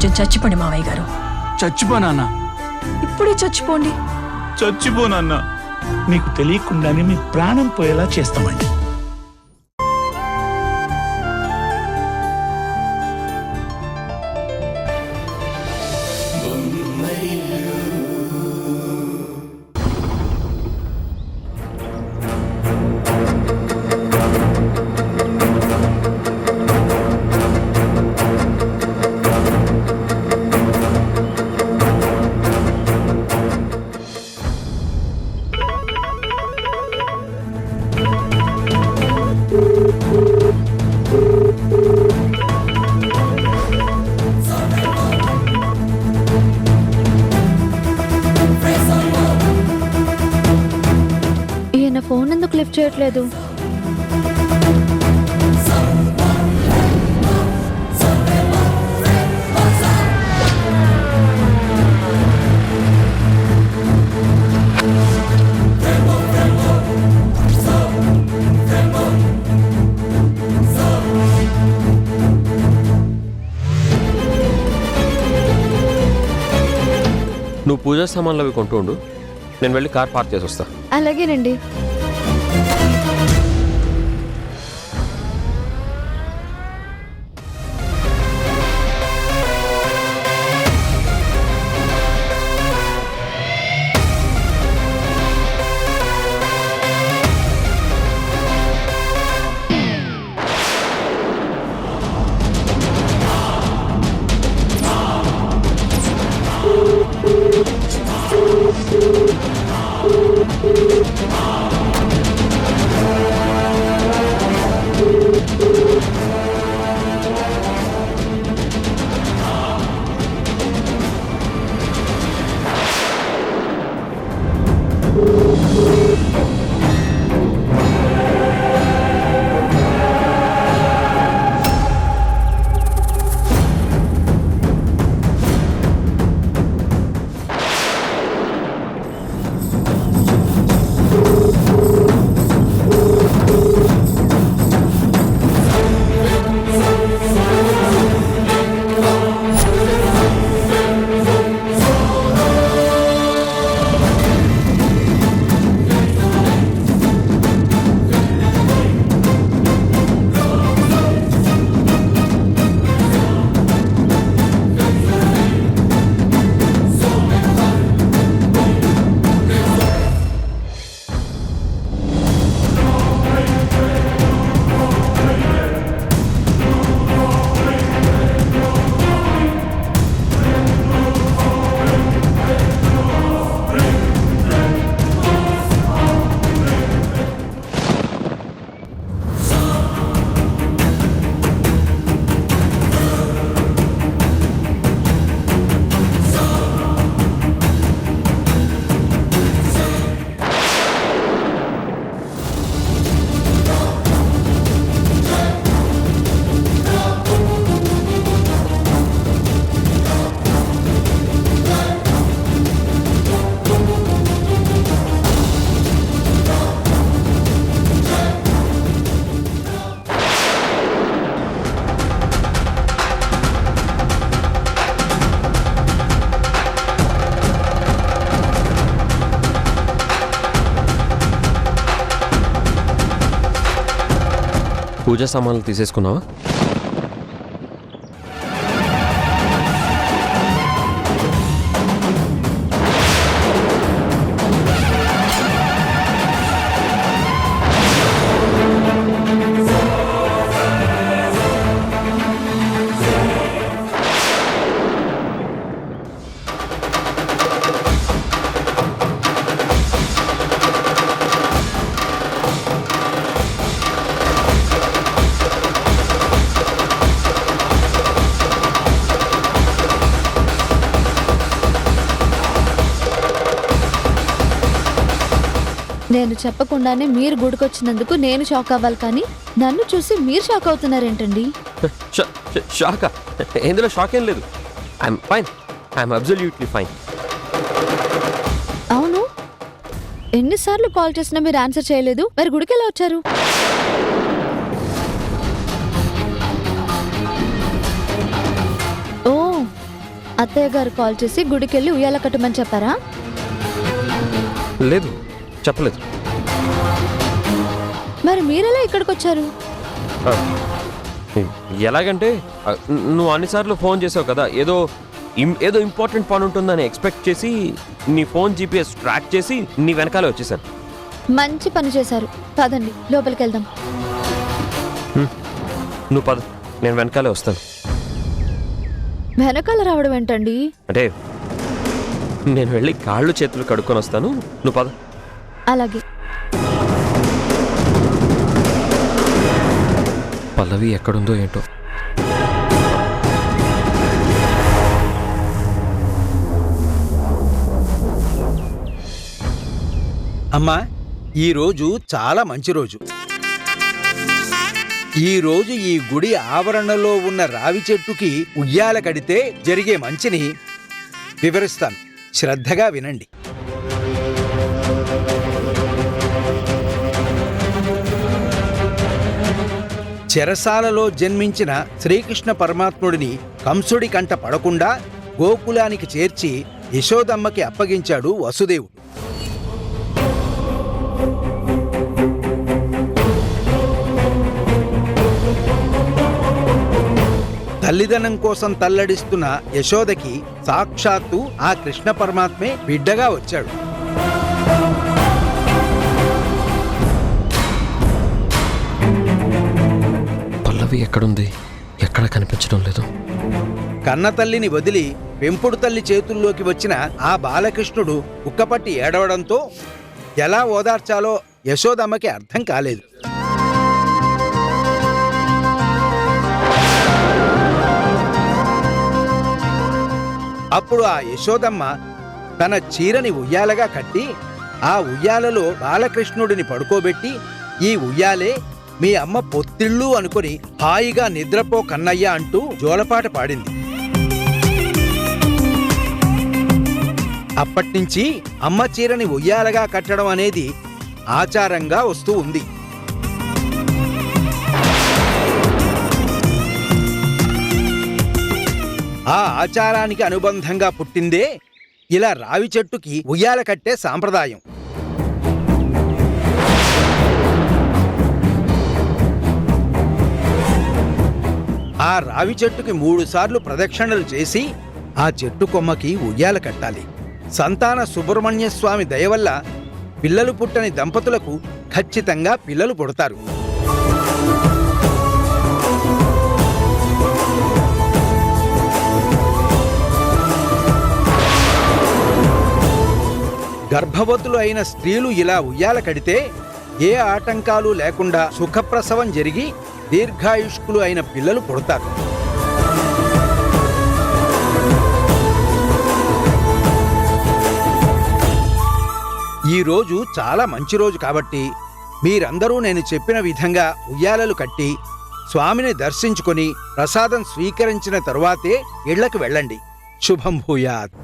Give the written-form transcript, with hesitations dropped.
కొంచెం చచ్చిపోండి మావయ్య గారు. చచ్చిపోనా? ఇప్పుడే చచ్చిపోండి. చచ్చిపోనన్నా మీకు తెలియకుండానే మీ ప్రాణం పోయేలా చేస్తామండి. ఈయన ఫోన్ ఎందుకు లిఫ్ట్ చేయట్లేదు? నువ్వు పూజా సామాన్లు అవి కొంటూ ఉండు, నేను వెళ్ళి కార్ పార్క్ చేసి వస్తా. అలాగేనండి. పూజా సామాన్లు తీసేసుకున్నావా? నేను చెప్పకుండానే మీరు గుడికొచ్చినందుకు నేను షాక్ అవ్వాలి, కానీ నన్ను చూసి మీరు షాక్ అవుతున్నారేంటండి? షాకా? ఇందులో షాక్ ఏం లేదు. I'm fine. I'm absolutely fine. అవును, ఎన్నిసార్లు కాల్ చేసినా మీరు ఆన్సర్ చేయలేదు. మరి గుడికి ఎలా వచ్చారు? ఓ, అత్తయ్య గారు కాల్ చేసి గుడికెళ్ళి ఉయ్యాల కట్టమని చెప్పారా? లేదు, చెప్పలేదు. మరి మీరెలా ఇక్కడికి వచ్చారు? ఆ, ఎలాగంటే నువ్వు అన్నిసార్లు ఫోన్ చేసావు కదా, ఏదో ఇంపార్టెంట్ పని ఉంటుందని ఎక్స్పెక్ట్ చేసి నీ ఫోన్ GPS ట్రాక్ చేసి నీ వెనకాలే వచ్చేసాను. మంచి పని చేశారు. పదండి లోపలికి వెళ్దాం. నువ్వు పద, నేను వెనకాలే వస్తాను. వెనకాల రావడం ఏంటండి? అంటే నేను వెళ్ళి కాళ్ళు చేతులు కడుక్కొని వస్తాను, నువ్వు పద. అలాగే. పల్లవి ఎక్కడుందో ఏంటో. అమ్మా, ఈరోజు చాలా మంచి రోజు. ఈరోజు ఈ గుడి ఆవరణలో ఉన్న రావి చెట్టుకి ఉయ్యాల కడితే జరిగే మంచిని వివరిస్తాను, శ్రద్ధగా వినండి. చెరసాలలో జన్మించిన శ్రీకృష్ణ పరమాత్ముడిని కంసుడి కంట పడకుండా గోకులానికి చేర్చి యశోదమ్మకి అప్పగించాడు వసుదేవుడు. తల్లిదనం కోసం తల్లడిస్తున్న యశోదకి సాక్షాత్తు ఆ కృష్ణ పరమాత్మే బిడ్డగా వచ్చాడు. పల్లవి ఎక్కడుంది? ఎక్కడ కనిపించడం లేదు. కన్నతల్లిని వదిలి పెంపుడు తల్లి చేతుల్లోకి వచ్చిన ఆ బాలకృష్ణుడు ఉక్కపట్టి ఏడవడంతో ఎలా ఓదార్చాలో యశోదమ్మకి అర్థం కాలేదు. అప్పుడు ఆ యశోదమ్మ తన చీరని ఉయ్యాలగా కట్టి ఆ ఉయ్యాలలో బాలకృష్ణుడిని పడుకోబెట్టి, ఈ ఉయ్యాలే మీ అమ్మ పొత్తిళ్ళు అనుకుని హాయిగా నిద్రపో కన్నయ్య అంటూ జోలపాట పాడింది. అప్పట్నుంచి అమ్మ చీరని ఉయ్యాలగా కట్టడం అనేది ఆచారంగా వస్తూ ఉంది. ఆ ఆచారానికి అనుబంధంగా పుట్టిందే ఇలా రావి చెట్టుకి ఉయ్యాల కట్టే సాంప్రదాయం. ఆ రావి చెట్టుకి 3 సార్లు ప్రదక్షిణలు చేసి ఆ చెట్టు కొమ్మకి ఉయ్యాల కట్టాలి. సంతాన సుబ్రహ్మణ్య స్వామి దయవల్ల పిల్లలు పుట్టని దంపతులకు ఖచ్చితంగా పిల్లలు పుడతారు. గర్భవతులు అయిన స్త్రీలు ఇలా ఉయ్యాల కడితే ఏ ఆటంకాలు లేకుండా సుఖప్రసవం జరిగి దీర్ఘాయుష్కులు అయిన పిల్లలు పుడతారు. ఈ రోజు చాలా మంచి రోజు కాబట్టి మీరందరూ నేను చెప్పిన విధంగా ఉయ్యాలలు కట్టి స్వామిని దర్శించుకొని ప్రసాదం స్వీకరించిన తరువాతే ఇళ్లకు వెళ్ళండి. శుభం భూయాత్.